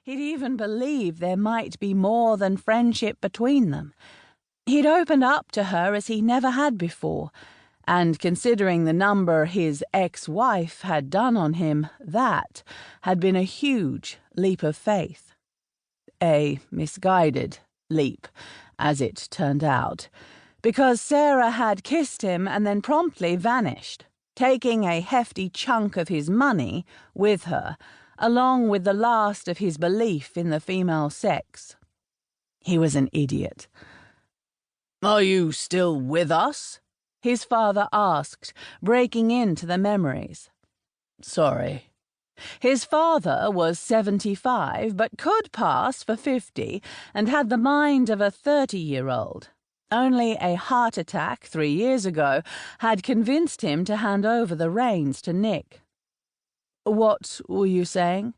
He'd even believed there might be more than friendship between them. He'd opened up to her as he never had before, and considering the number his ex-wife had done on him, that had been a huge leap of faith. A misguided leap, as it turned out, because Sarah had kissed him and then promptly vanished, taking a hefty chunk of his money with her, along with the last of his belief in the female sex. He was an idiot. "Are you still with us?" his father asked, breaking into the memories. "Sorry." His father was 75, but could pass for 50, and had the mind of a 30-year-old. Only a heart attack 3 years ago had convinced him to hand over the reins to Nik. "What were you saying?"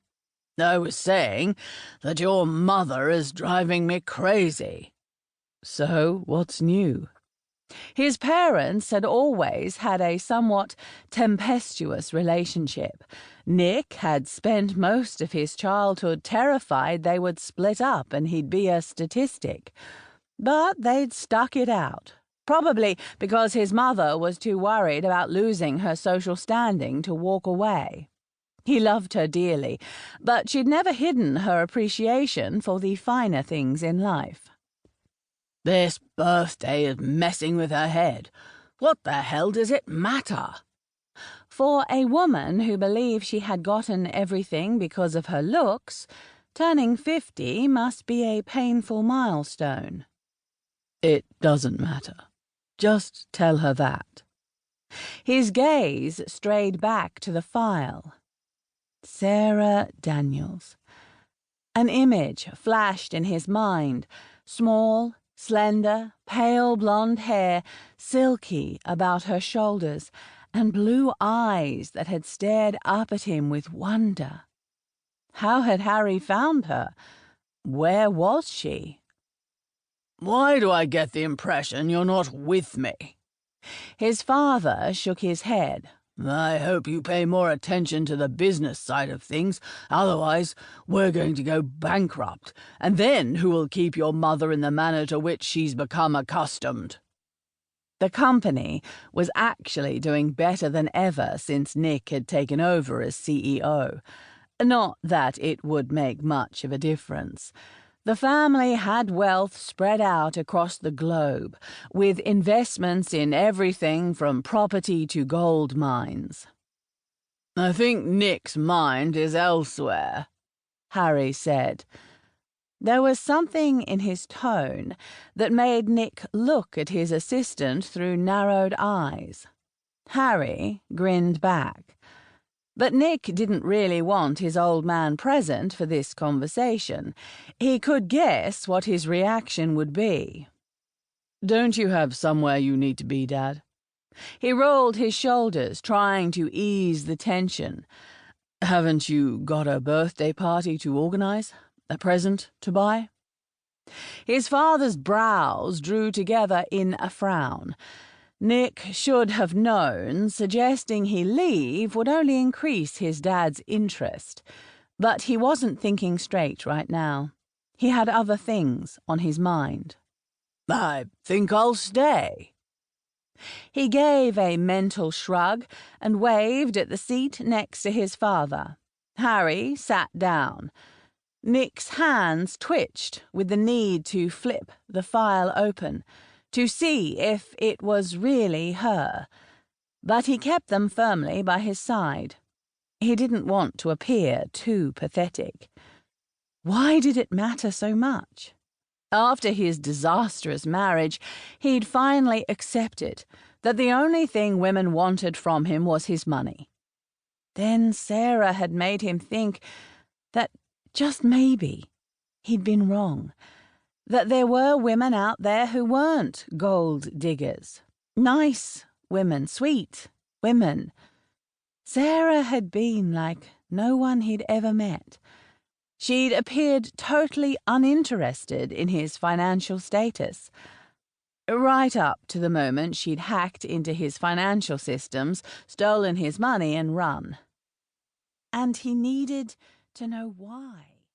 "I was saying that your mother is driving me crazy." "So, what's new?" His parents had always had a somewhat tempestuous relationship. Nik had spent most of his childhood terrified they would split up and he'd be a statistic. But they'd stuck it out, probably because his mother was too worried about losing her social standing to walk away. He loved her dearly, but she'd never hidden her appreciation for the finer things in life. "This birthday is messing with her head. What the hell does it matter?" For a woman who believed she had gotten everything because of her looks, turning 50 must be a painful milestone. "It doesn't matter. Just tell her that." His gaze strayed back to the file. Sarah Daniels. An image flashed in his mind, small, slender, pale blonde hair, silky about her shoulders, and blue eyes that had stared up at him with wonder. How had Harry found her? Where was she? "Why do I get the impression you're not with me?" His father shook his head. "I hope you pay more attention to the business side of things, otherwise we're going to go bankrupt, and then who will keep your mother in the manner to which she's become accustomed?" The company was actually doing better than ever since Nik had taken over as CEO. Not that it would make much of a difference. The family had wealth spread out across the globe, with investments in everything from property to gold mines. "I think Nik's mind is elsewhere," Harry said. There was something in his tone that made Nik look at his assistant through narrowed eyes. Harry grinned back. But Nik didn't really want his old man present for this conversation. He could guess what his reaction would be. "Don't you have somewhere you need to be, Dad?" He rolled his shoulders, trying to ease the tension. "Haven't you got a birthday party to organize? A present to buy?" His father's brows drew together in a frown. Nik should have known suggesting he leave would only increase his dad's interest. But he wasn't thinking straight right now. He had other things on his mind. "I think I'll stay." He gave a mental shrug and waved at the seat next to his father. Harry sat down. Nik's hands twitched with the need to flip the file open, to see if it was really her, but he kept them firmly by his side. He didn't want to appear too pathetic. Why did it matter so much? After his disastrous marriage, he'd finally accepted that the only thing women wanted from him was his money. Then Sarah had made him think that, just maybe, he'd been wrong. That there were women out there who weren't gold diggers. Nice women, sweet women. Sarah had been like no one he'd ever met. She'd appeared totally uninterested in his financial status. Right up to the moment she'd hacked into his financial systems, stolen his money, and run. And he needed to know why.